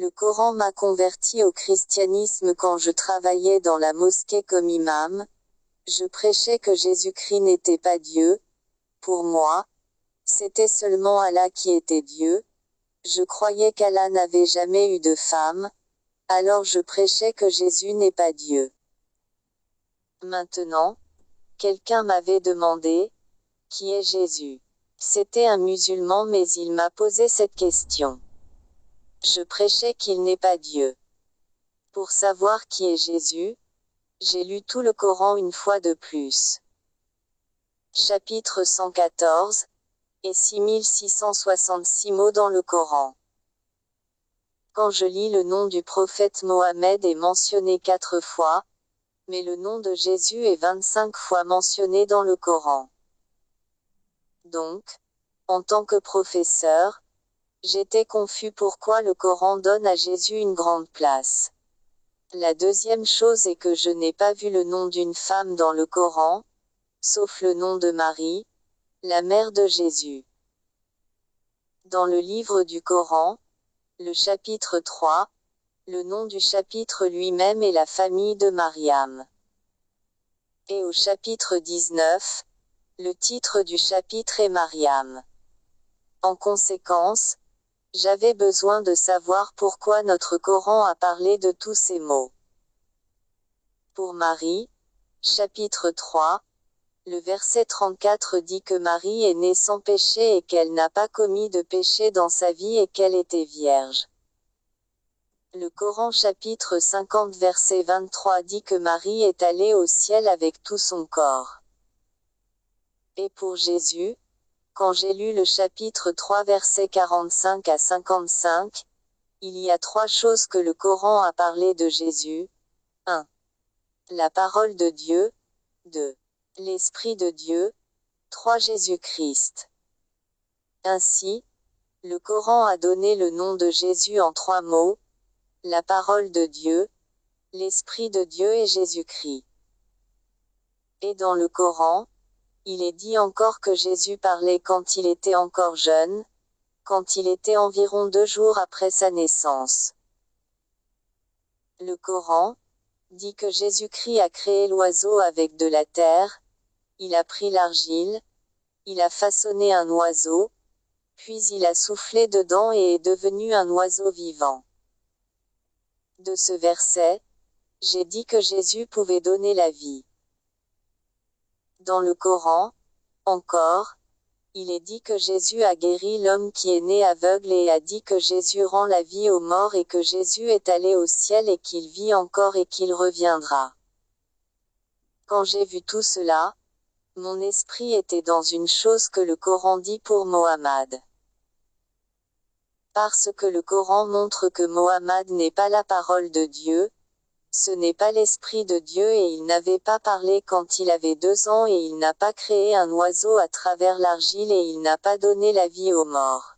Le Coran m'a converti au christianisme quand je travaillais dans la mosquée comme imam. Je prêchais que Jésus-Christ n'était pas Dieu. Pour moi, c'était seulement Allah qui était Dieu. Je croyais qu'Allah n'avait jamais eu de femme. Alors je prêchais que Jésus n'est pas Dieu. Maintenant, quelqu'un m'avait demandé, qui est Jésus? C'était un musulman mais il m'a posé cette question. Je prêchais qu'il n'est pas Dieu. Pour savoir qui est Jésus, j'ai lu tout le Coran une fois de plus. Chapitre 114, et 6666 mots dans le Coran. Quand je lis le nom du prophète Mohammed est mentionné 4 fois, mais le nom de Jésus est 25 fois mentionné dans le Coran. Donc, en tant que professeur, j'étais confus pourquoi le Coran donne à Jésus une grande place. La deuxième chose est que je n'ai pas vu le nom d'une femme dans le Coran, sauf le nom de Marie, la mère de Jésus. Dans le livre du Coran, le chapitre 3, le nom du chapitre lui-même est la famille de Mariam. Et au chapitre 19, le titre du chapitre est Mariam. En conséquence, j'avais besoin de savoir pourquoi notre Coran a parlé de tous ces mots. Pour Marie, chapitre 3, le verset 34 dit que Marie est née sans péché et qu'elle n'a pas commis de péché dans sa vie et qu'elle était vierge. Le Coran chapitre 50 verset 23 dit que Marie est allée au ciel avec tout son corps. Et pour Jésus, quand j'ai lu le chapitre 3 verset 45 à 55, il y a 3 choses que le Coran a parlé de Jésus. 1. La parole de Dieu. 2. L'Esprit de Dieu. 3. Jésus-Christ. Ainsi, le Coran a donné le nom de Jésus en 3 mots, la parole de Dieu, l'Esprit de Dieu et Jésus-Christ. Et dans le Coran, il est dit encore que Jésus parlait quand il était encore jeune, quand il était environ 2 jours après sa naissance. Le Coran dit que Jésus-Christ a créé l'oiseau avec de la terre, il a pris l'argile, il a façonné un oiseau, puis il a soufflé dedans et est devenu un oiseau vivant. De ce verset, j'ai dit que Jésus pouvait donner la vie. Dans le Coran, encore, il est dit que Jésus a guéri l'homme qui est né aveugle et a dit que Jésus rend la vie aux morts et que Jésus est allé au ciel et qu'il vit encore et qu'il reviendra. Quand j'ai vu tout cela, mon esprit était dans une chose que le Coran dit pour Mohammed. Parce que le Coran montre que Mohammed n'est pas la parole de Dieu, ce n'est pas l'Esprit de Dieu et il n'avait pas parlé quand il avait 2 ans et il n'a pas créé un oiseau à travers l'argile et il n'a pas donné la vie aux morts.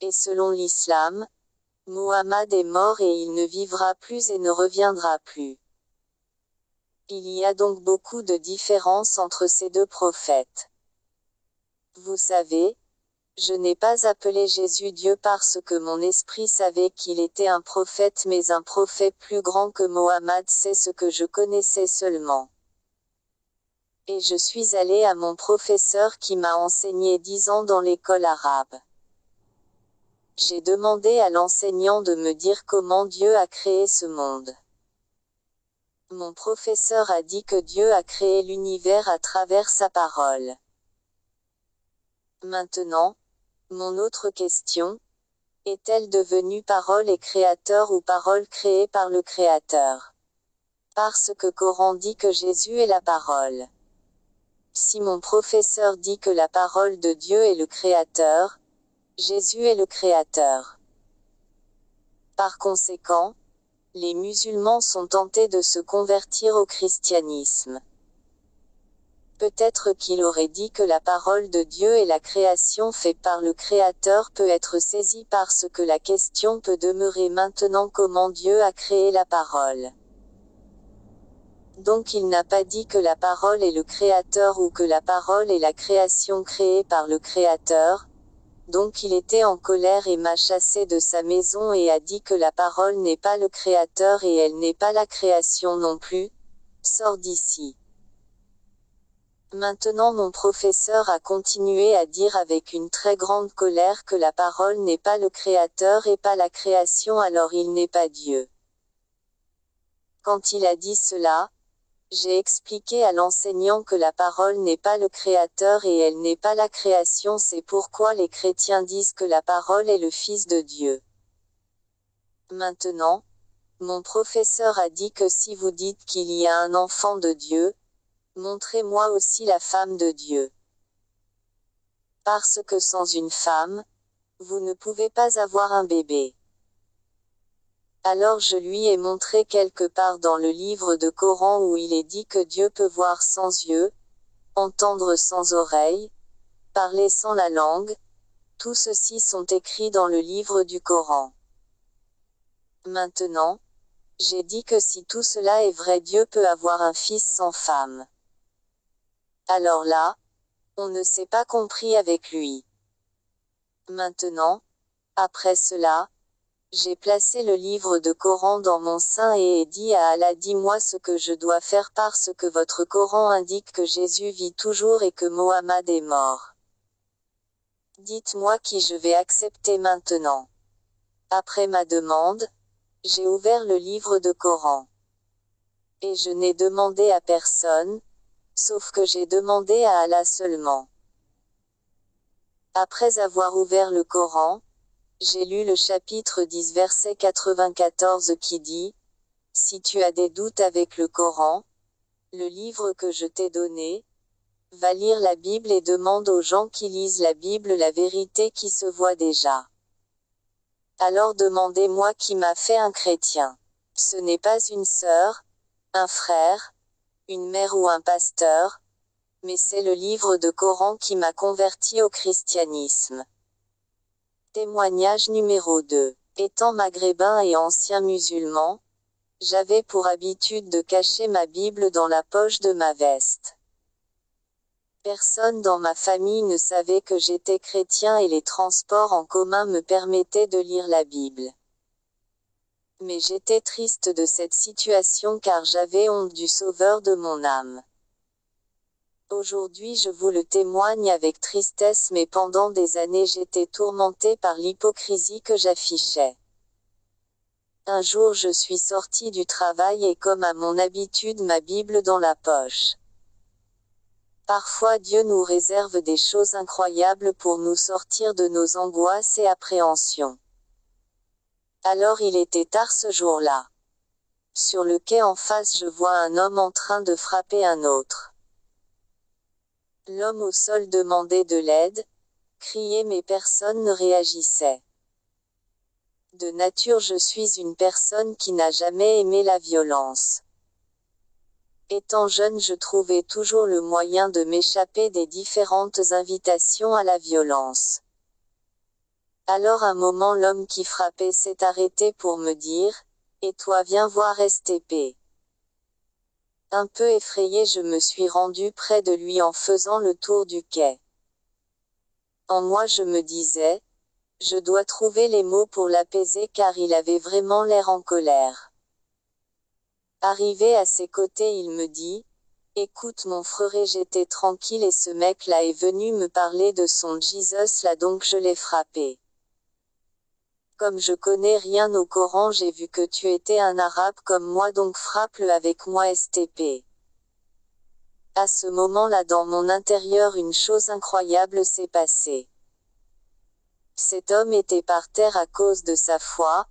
Et selon l'islam, Mohammed est mort et il ne vivra plus et ne reviendra plus. Il y a donc beaucoup de différences entre ces 2 prophètes. Vous savez, je n'ai pas appelé Jésus Dieu parce que mon esprit savait qu'il était un prophète mais un prophète plus grand que Mohammed, c'est ce que je connaissais seulement. Et je suis allé à mon professeur qui m'a enseigné 10 ans dans l'école arabe. J'ai demandé à l'enseignant de me dire comment Dieu a créé ce monde. Mon professeur a dit que Dieu a créé l'univers à travers sa parole. Maintenant, mon autre question, est-elle devenue parole et créateur ou parole créée par le Créateur? Parce que Coran dit que Jésus est la parole. Si mon professeur dit que la parole de Dieu est le Créateur, Jésus est le Créateur. Par conséquent, les musulmans sont tentés de se convertir au christianisme. Peut-être qu'il aurait dit que la parole de Dieu et la création faite par le Créateur peut être saisie parce que la question peut demeurer maintenant comment Dieu a créé la parole. Donc il n'a pas dit que la parole est le Créateur ou que la parole est la création créée par le Créateur. Donc il était en colère et m'a chassé de sa maison et a dit que la parole n'est pas le Créateur et elle n'est pas la création non plus. Sors d'ici. Maintenant mon professeur a continué à dire avec une très grande colère que la parole n'est pas le Créateur et pas la création, alors il n'est pas Dieu. Quand il a dit cela, j'ai expliqué à l'enseignant que la parole n'est pas le Créateur et elle n'est pas la création, c'est pourquoi les chrétiens disent que la parole est le Fils de Dieu. Maintenant, mon professeur a dit que si vous dites qu'il y a un enfant de Dieu, montrez-moi aussi la femme de Dieu. Parce que sans une femme, vous ne pouvez pas avoir un bébé. Alors je lui ai montré quelque part dans le livre de Coran où il est dit que Dieu peut voir sans yeux, entendre sans oreille, parler sans la langue, tout ceci sont écrits dans le livre du Coran. Maintenant, j'ai dit que si tout cela est vrai, Dieu peut avoir un fils sans femme. Alors là, on ne s'est pas compris avec lui. Maintenant, après cela, j'ai placé le livre de Coran dans mon sein et ai dit à Allah, dis-moi ce que je dois faire parce que votre Coran indique que Jésus vit toujours et que Mohammed est mort. Dites-moi qui je vais accepter maintenant. Après ma demande, j'ai ouvert le livre de Coran. Et je n'ai demandé à personne, sauf que j'ai demandé à Allah seulement. Après avoir ouvert le Coran, j'ai lu le chapitre 10 verset 94 qui dit, « Si tu as des doutes avec le Coran, le livre que je t'ai donné, va lire la Bible et demande aux gens qui lisent la Bible la vérité qui se voit déjà. Alors demandez-moi qui m'a fait un chrétien. Ce n'est pas une sœur, un frère, une mère ou un pasteur, mais c'est le livre de Coran qui m'a converti au christianisme. » Témoignage numéro 2. Étant maghrébin et ancien musulman, j'avais pour habitude de cacher ma Bible dans la poche de ma veste. Personne dans ma famille ne savait que j'étais chrétien et les transports en commun me permettaient de lire la Bible. Mais j'étais triste de cette situation car j'avais honte du Sauveur de mon âme. Aujourd'hui je vous le témoigne avec tristesse, mais pendant des années j'étais tourmenté par l'hypocrisie que j'affichais. Un jour je suis sorti du travail et comme à mon habitude ma Bible dans la poche. Parfois Dieu nous réserve des choses incroyables pour nous sortir de nos angoisses et appréhensions. Alors il était tard ce jour-là. Sur le quai en face je vois un homme en train de frapper un autre. L'homme au sol demandait de l'aide, criait mais personne ne réagissait. De nature je suis une personne qui n'a jamais aimé la violence. Étant jeune je trouvais toujours le moyen de m'échapper des différentes invitations à la violence. Alors un moment l'homme qui frappait s'est arrêté pour me dire, « Et toi viens voir STP. » Un peu effrayé je me suis rendu près de lui en faisant le tour du quai. En moi je me disais, je dois trouver les mots pour l'apaiser car il avait vraiment l'air en colère. Arrivé à ses côtés il me dit, « Écoute mon frère, j'étais tranquille et ce mec-là est venu me parler de son Jesus là donc je l'ai frappé. Comme je connais rien au Coran j'ai vu que tu étais un arabe comme moi donc frappe-le avec moi STP. » À ce moment-là dans mon intérieur une chose incroyable s'est passée. Cet homme était par terre à cause de sa foi,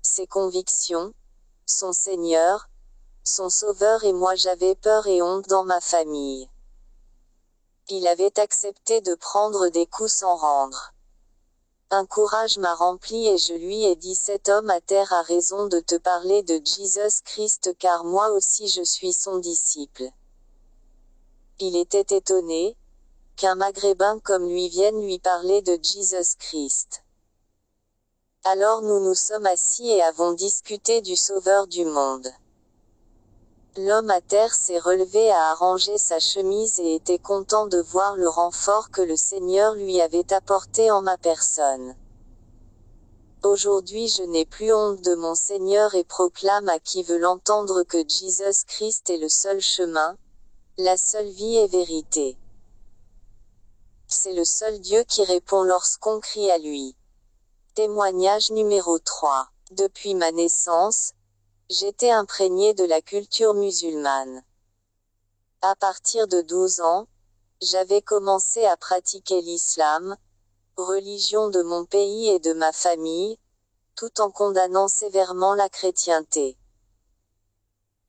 ses convictions, son Seigneur, son Sauveur et moi j'avais peur et honte dans ma famille. Il avait accepté de prendre des coups sans rendre. Un courage m'a rempli et je lui ai dit cet homme à terre a raison de te parler de Jesus Christ car moi aussi je suis son disciple. Il était étonné, qu'un maghrébin comme lui vienne lui parler de Jesus Christ. Alors nous nous sommes assis et avons discuté du Sauveur du monde. L'homme à terre s'est relevé à arranger sa chemise et était content de voir le renfort que le Seigneur lui avait apporté en ma personne. Aujourd'hui je n'ai plus honte de mon Seigneur et proclame à qui veut l'entendre que Jésus Christ est le seul chemin, la seule vie et vérité. C'est le seul Dieu qui répond lorsqu'on crie à lui. Témoignage numéro 3. Depuis ma naissance, j'étais imprégné de la culture musulmane. À partir de 12 ans, j'avais commencé à pratiquer l'islam, religion de mon pays et de ma famille, tout en condamnant sévèrement la chrétienté.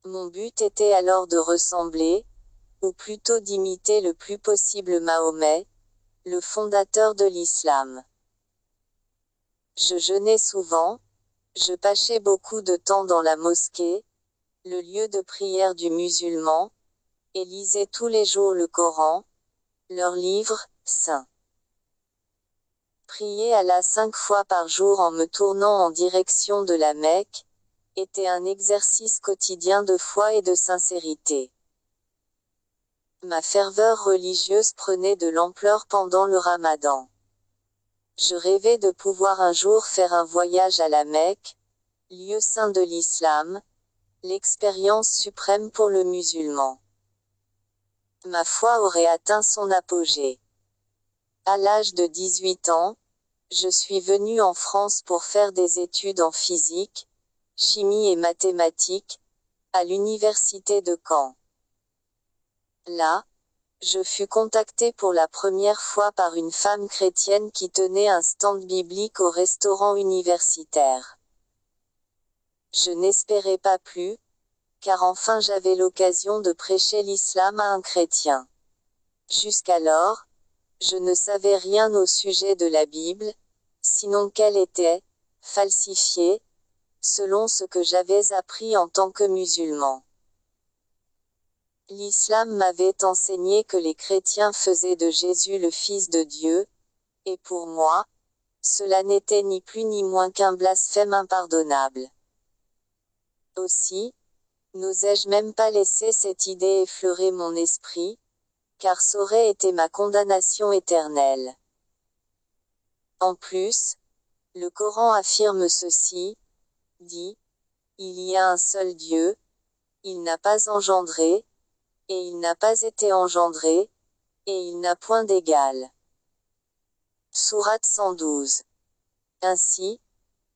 Mon but était alors de ressembler, ou plutôt d'imiter le plus possible Mahomet, le fondateur de l'islam. Je jeûnais souvent, je passais beaucoup de temps dans la mosquée, le lieu de prière du musulman, et lisais tous les jours le Coran, leur livre saint. Prier Allah 5 fois par jour en me tournant en direction de la Mecque, était un exercice quotidien de foi et de sincérité. Ma ferveur religieuse prenait de l'ampleur pendant le Ramadan. Je rêvais de pouvoir un jour faire un voyage à la Mecque, lieu saint de l'islam, l'expérience suprême pour le musulman. Ma foi aurait atteint son apogée. À l'âge de 18 ans, je suis venu en France pour faire des études en physique, chimie et mathématiques, à l'université de Caen. Là, je fus contacté pour la première fois par une femme chrétienne qui tenait un stand biblique au restaurant universitaire. Je n'espérais pas plus, car enfin j'avais l'occasion de prêcher l'islam à un chrétien. Jusqu'alors, je ne savais rien au sujet de la Bible, sinon qu'elle était falsifiée, selon ce que j'avais appris en tant que musulman. L'islam m'avait enseigné que les chrétiens faisaient de Jésus le Fils de Dieu, et pour moi, cela n'était ni plus ni moins qu'un blasphème impardonnable. Aussi, n'osais-je même pas laisser cette idée effleurer mon esprit, car c'aurait été ma condamnation éternelle. En plus, le Coran affirme ceci, dit, il y a un seul Dieu, il n'a pas engendré, et il n'a pas été engendré, et il n'a point d'égal. Sourate 112. Ainsi,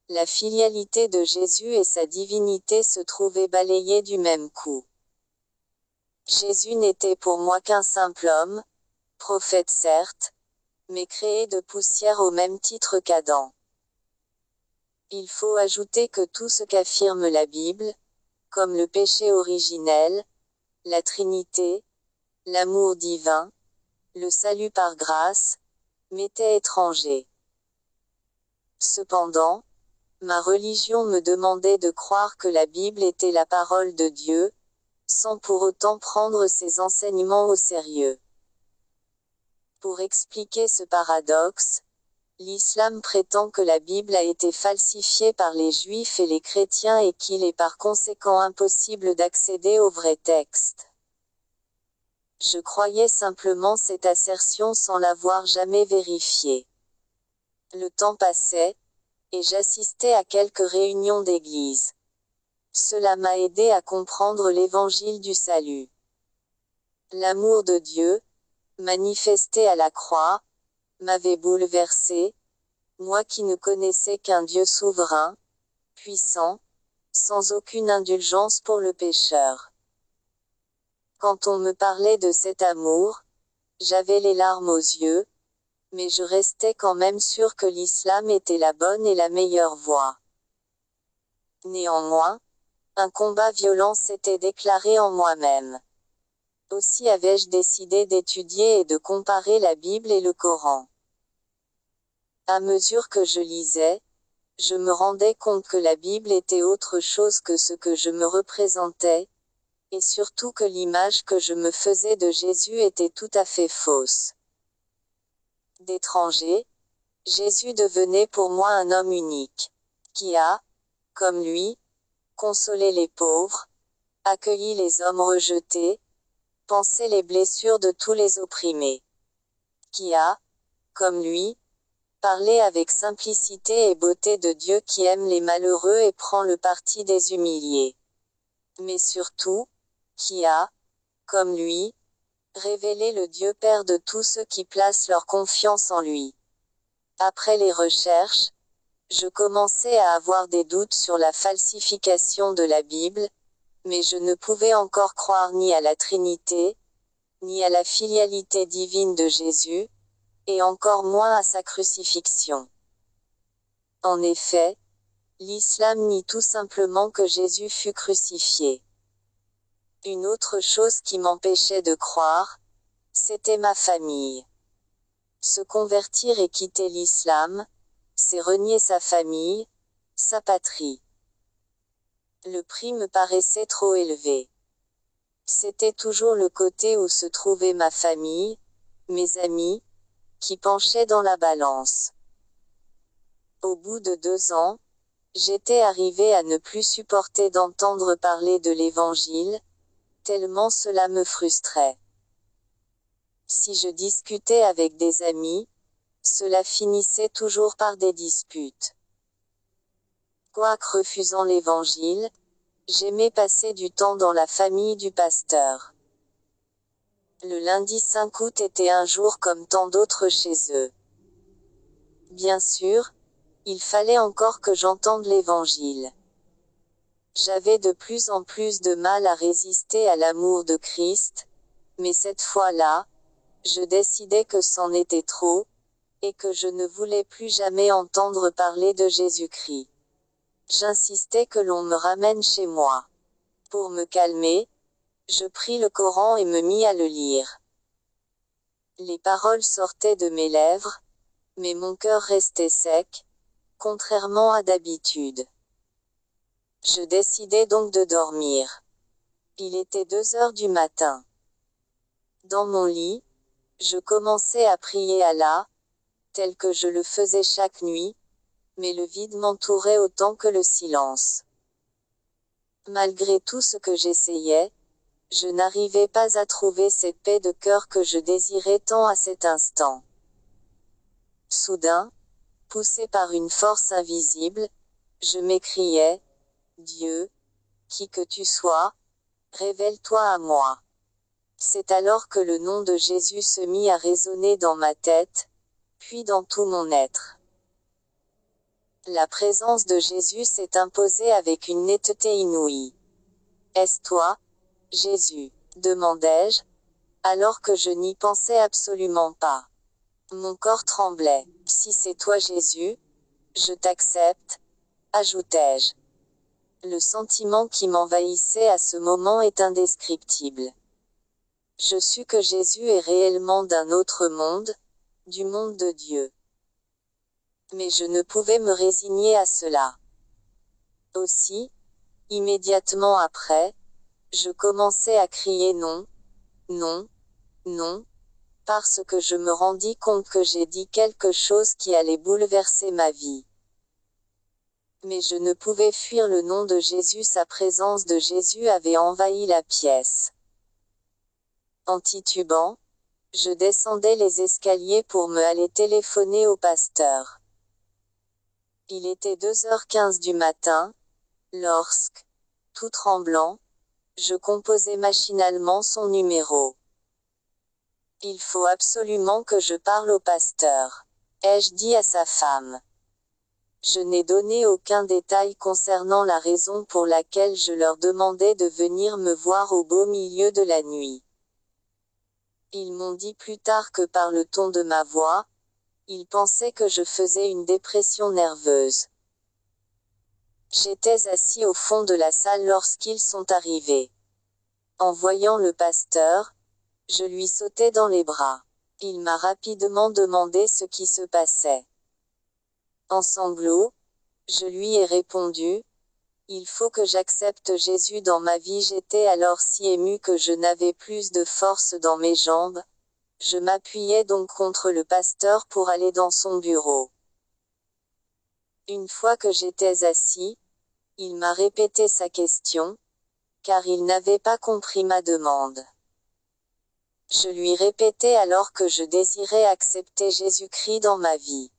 la filialité de Jésus et sa divinité se trouvaient balayées du même coup. Jésus n'était pour moi qu'un simple homme, prophète certes, mais créé de poussière au même titre qu'Adam. Il faut ajouter que tout ce qu'affirme la Bible, comme le péché originel, la Trinité, l'amour divin, le salut par grâce, m'était étranger. Cependant, ma religion me demandait de croire que la Bible était la parole de Dieu, sans pour autant prendre ses enseignements au sérieux. Pour expliquer ce paradoxe, l'islam prétend que la Bible a été falsifiée par les Juifs et les chrétiens et qu'il est par conséquent impossible d'accéder au vrai texte. Je croyais simplement cette assertion sans l'avoir jamais vérifiée. Le temps passait, et j'assistais à quelques réunions d'église. Cela m'a aidé à comprendre l'évangile du salut. L'amour de Dieu, manifesté à la croix, m'avait bouleversé, moi qui ne connaissais qu'un Dieu souverain, puissant, sans aucune indulgence pour le pécheur. Quand on me parlait de cet amour, j'avais les larmes aux yeux, mais je restais quand même sûr que l'islam était la bonne et la meilleure voie. Néanmoins, un combat violent s'était déclaré en moi-même. Aussi avais-je décidé d'étudier et de comparer la Bible et le Coran. À mesure que je lisais, je me rendais compte que la Bible était autre chose que ce que je me représentais, et surtout que l'image que je me faisais de Jésus était tout à fait fausse. D'étranger, Jésus devenait pour moi un homme unique, qui a, comme lui, consolé les pauvres, accueilli les hommes rejetés, pensé les blessures de tous les opprimés. Qui a, comme lui, parlé avec simplicité et beauté de Dieu qui aime les malheureux et prend le parti des humiliés. Mais surtout, qui a, comme lui, révélé le Dieu Père de tous ceux qui placent leur confiance en lui. Après les recherches, je commençais à avoir des doutes sur la falsification de la Bible, mais je ne pouvais encore croire ni à la Trinité, ni à la filialité divine de Jésus, et encore moins à sa crucifixion. En effet, l'islam nie tout simplement que Jésus fut crucifié. Une autre chose qui m'empêchait de croire, c'était ma famille. Se convertir et quitter l'islam, c'est renier sa famille, sa patrie. Le prix me paraissait trop élevé. C'était toujours le côté où se trouvait ma famille, mes amis, qui penchait dans la balance. Au bout de 2 ans, j'étais arrivé à ne plus supporter d'entendre parler de l'Évangile, tellement cela me frustrait. Si je discutais avec des amis, cela finissait toujours par des disputes. Quoique refusant l'Évangile, j'aimais passer du temps dans la famille du pasteur. Le lundi 5 août était un jour comme tant d'autres chez eux. Bien sûr, il fallait encore que j'entende l'Évangile. J'avais de plus en plus de mal à résister à l'amour de Christ, mais cette fois-là, je décidai que c'en était trop, et que je ne voulais plus jamais entendre parler de Jésus-Christ. J'insistais que l'on me ramène chez moi. Pour me calmer, je pris le Coran et me mis à le lire. Les paroles sortaient de mes lèvres, mais mon cœur restait sec, contrairement à d'habitude. Je décidai donc de dormir. Il était 2 heures du matin. Dans mon lit, je commençais à prier Allah, tel que je le faisais chaque nuit, mais le vide m'entourait autant que le silence. Malgré tout ce que j'essayais, je n'arrivais pas à trouver cette paix de cœur que je désirais tant à cet instant. Soudain, poussé par une force invisible, je m'écriai, « Dieu, qui que tu sois, révèle-toi à moi. » C'est alors que le nom de Jésus se mit à résonner dans ma tête, puis dans tout mon être. La présence de Jésus s'est imposée avec une netteté inouïe. « Est-ce toi, Jésus ? Demandai-je, alors que je n'y pensais absolument pas. Mon corps tremblait. « Si c'est toi Jésus, je t'accepte, » ajoutai-je. Le sentiment qui m'envahissait à ce moment est indescriptible. Je sus que Jésus est réellement d'un autre monde, du monde de Dieu. Mais je ne pouvais me résigner à cela. Aussi, immédiatement après, je commençai à crier non, non, non, parce que je me rendis compte que j'ai dit quelque chose qui allait bouleverser ma vie. Mais je ne pouvais fuir le nom de Jésus, sa présence de Jésus avait envahi la pièce. En titubant, je descendais les escaliers pour me aller téléphoner au pasteur. Il était 2h15 du matin, lorsque, tout tremblant, je composais machinalement son numéro. Il faut absolument que je parle au pasteur, ai-je dit à sa femme. Je n'ai donné aucun détail concernant la raison pour laquelle je leur demandais de venir me voir au beau milieu de la nuit. Ils m'ont dit plus tard que par le ton de ma voix, ils pensaient que je faisais une dépression nerveuse. J'étais assis au fond de la salle lorsqu'ils sont arrivés. En voyant le pasteur, je lui sautai dans les bras. Il m'a rapidement demandé ce qui se passait. En sanglots, je lui ai répondu, « Il faut que j'accepte Jésus dans ma vie. » J'étais alors si ému que je n'avais plus de force dans mes jambes. Je m'appuyai donc contre le pasteur pour aller dans son bureau. Une fois que j'étais assis, il m'a répété sa question, car il n'avait pas compris ma demande. Je lui répétais alors que je désirais accepter Jésus-Christ dans ma vie.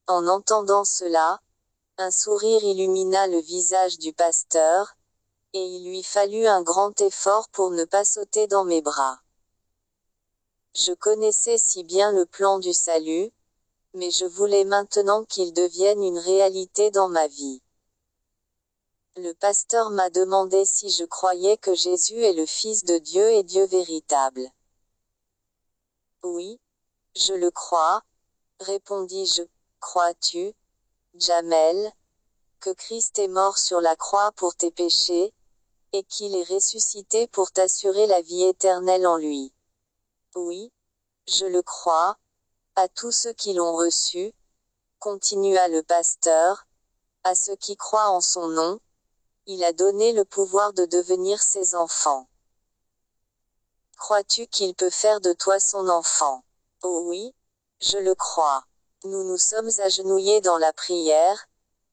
En entendant cela, un sourire illumina le visage du pasteur, et il lui fallut un grand effort pour ne pas sauter dans mes bras. Je connaissais si bien le plan du salut, mais je voulais maintenant qu'il devienne une réalité dans ma vie. Le pasteur m'a demandé si je croyais que Jésus est le Fils de Dieu et Dieu véritable. Oui, je le crois, répondis-je. Crois-tu, Jamel, que Christ est mort sur la croix pour tes péchés, et qu'il est ressuscité pour t'assurer la vie éternelle en lui? Oui, je le crois, à tous ceux qui l'ont reçu, continua le pasteur, à ceux qui croient en son nom, il a donné le pouvoir de devenir ses enfants. Crois-tu qu'il peut faire de toi son enfant? Oh oui, je le crois. Nous nous sommes agenouillés dans la prière,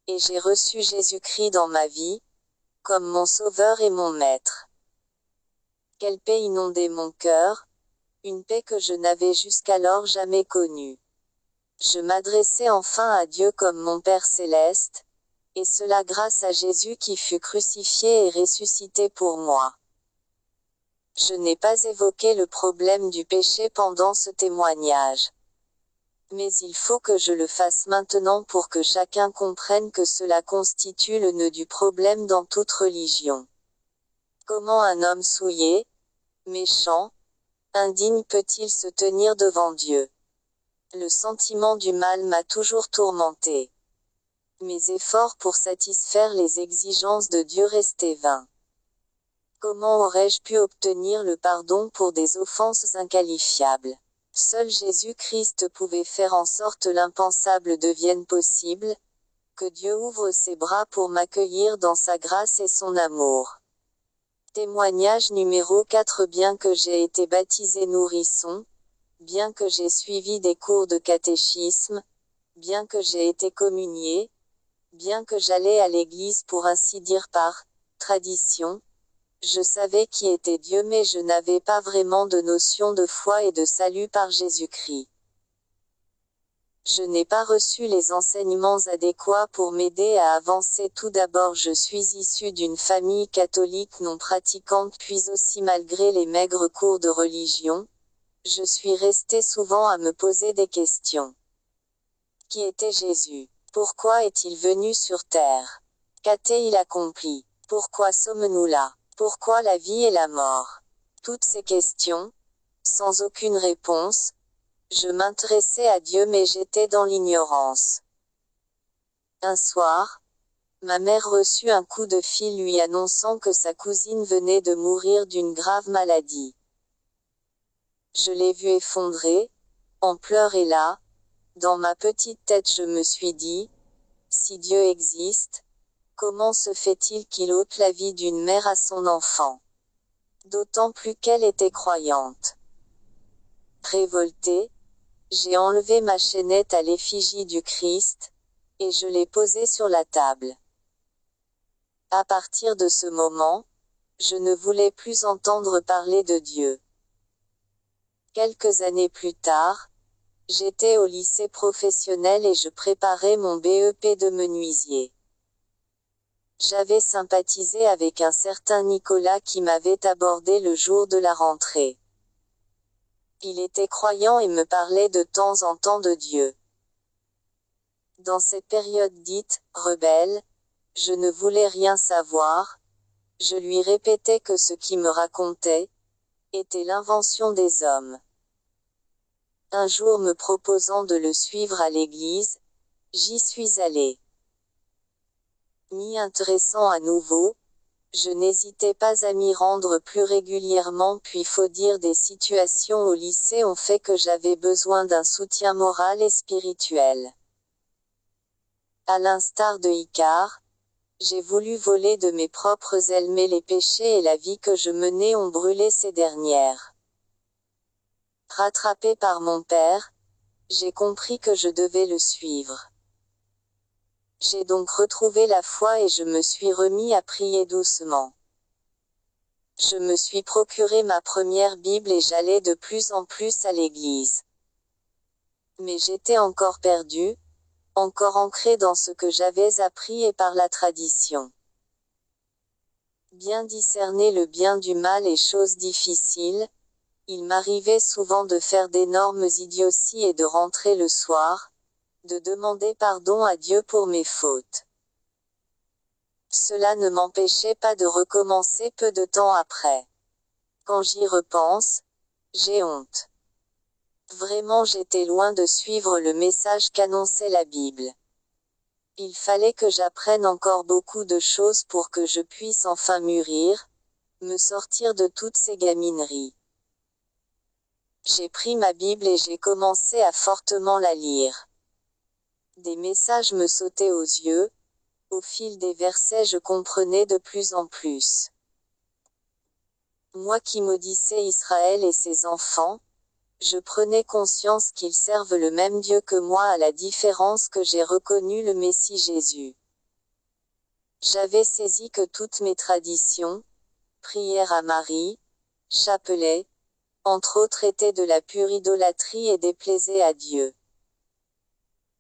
et j'ai reçu Jésus-Christ dans ma vie, comme mon sauveur et mon maître. Quelle paix inondait mon cœur, une paix que je n'avais jusqu'alors jamais connue. Je m'adressais enfin à Dieu comme mon Père céleste, et cela grâce à Jésus qui fut crucifié et ressuscité pour moi. Je n'ai pas évoqué le problème du péché pendant ce témoignage. Mais il faut que je le fasse maintenant pour que chacun comprenne que cela constitue le nœud du problème dans toute religion. Comment un homme souillé, méchant, indigne peut-il se tenir devant Dieu? Le sentiment du mal m'a toujours tourmenté. Mes efforts pour satisfaire les exigences de Dieu restaient vains. Comment aurais-je pu obtenir le pardon pour des offenses inqualifiables? Seul Jésus-Christ pouvait faire en sorte l'impensable devienne possible, que Dieu ouvre ses bras pour m'accueillir dans sa grâce et son amour. Témoignage numéro 4. Bien que j'ai été baptisé nourrisson, bien que j'ai suivi des cours de catéchisme, bien que j'ai été communié, bien que j'allais à l'église pour ainsi dire par tradition, je savais qui était Dieu mais je n'avais pas vraiment de notion de foi et de salut par Jésus-Christ. Je n'ai pas reçu les enseignements adéquats pour m'aider à avancer. Tout d'abord, je suis issu d'une famille catholique non pratiquante, puis aussi malgré les maigres cours de religion, je suis resté souvent à me poser des questions. Qui était Jésus? Pourquoi est-il venu sur terre? Qu'a-t-il accompli? Pourquoi sommes-nous là? Pourquoi la vie et la mort? Toutes ces questions, sans aucune réponse, je m'intéressais à Dieu mais j'étais dans l'ignorance. Un soir, ma mère reçut un coup de fil lui annonçant que sa cousine venait de mourir d'une grave maladie. Je l'ai vue effondrée, en pleurs et là, dans ma petite tête je me suis dit, si Dieu existe, comment se fait-il qu'il ôte la vie d'une mère à son enfant? D'autant plus qu'elle était croyante. Révoltée, j'ai enlevé ma chaînette à l'effigie du Christ, et je l'ai posée sur la table. À partir de ce moment, je ne voulais plus entendre parler de Dieu. Quelques années plus tard, j'étais au lycée professionnel et je préparais mon BEP de menuisier. J'avais sympathisé avec un certain Nicolas qui m'avait abordé le jour de la rentrée. Il était croyant et me parlait de temps en temps de Dieu. Dans cette période dite « rebelle », je ne voulais rien savoir, je lui répétais que ce qu'il me racontait était l'invention des hommes. Un jour me proposant de le suivre à l'église, j'y suis allé. M'y intéressant à nouveau, je n'hésitais pas à m'y rendre plus régulièrement puis faut dire des situations au lycée ont fait que j'avais besoin d'un soutien moral et spirituel. À l'instar de Icare, j'ai voulu voler de mes propres ailes mais les péchés et la vie que je menais ont brûlé ces dernières. Rattrapé par mon père, j'ai compris que je devais le suivre. J'ai donc retrouvé la foi et je me suis remis à prier doucement. Je me suis procuré ma première Bible et j'allais de plus en plus à l'église. Mais j'étais encore perdu, encore ancré dans ce que j'avais appris et par la tradition. Bien discerner le bien du mal est chose difficile. Il m'arrivait souvent de faire d'énormes idioties et de rentrer le soir, de demander pardon à Dieu pour mes fautes. Cela ne m'empêchait pas de recommencer peu de temps après. Quand j'y repense, j'ai honte. Vraiment, j'étais loin de suivre le message qu'annonçait la Bible. Il fallait que j'apprenne encore beaucoup de choses pour que je puisse enfin mûrir, me sortir de toutes ces gamineries. J'ai pris ma Bible et j'ai commencé à fortement la lire. Des messages me sautaient aux yeux. Au fil des versets, je comprenais de plus en plus. Moi qui maudissais Israël et ses enfants, je prenais conscience qu'ils servent le même Dieu que moi, à la différence que j'ai reconnu le Messie Jésus. J'avais saisi que toutes mes traditions, prières à Marie, chapelet, entre autres, étaient de la pure idolâtrie et déplaisaient à Dieu.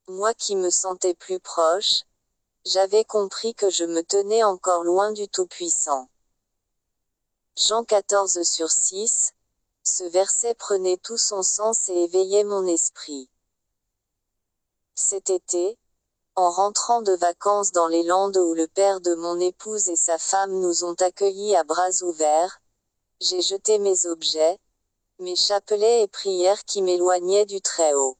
Moi qui me sentais plus proche, j'avais compris que je me tenais encore loin du Tout-Puissant. Jean 14/6, ce verset prenait tout son sens et éveillait mon esprit. Cet été, en rentrant de vacances dans les Landes où le père de mon épouse et sa femme nous ont accueillis à bras ouverts, j'ai jeté mes objets, mes chapelets et prières qui m'éloignaient du Très-Haut.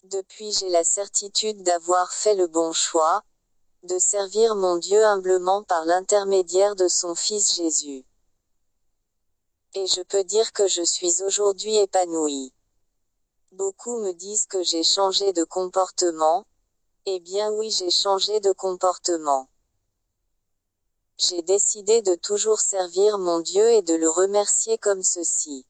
Depuis, j'ai la certitude d'avoir fait le bon choix, de servir mon Dieu humblement par l'intermédiaire de son Fils Jésus. Et je peux dire que je suis aujourd'hui épanoui. Beaucoup me disent que j'ai changé de comportement. Eh bien oui, j'ai changé de comportement. J'ai décidé de toujours servir mon Dieu et de le remercier comme ceci.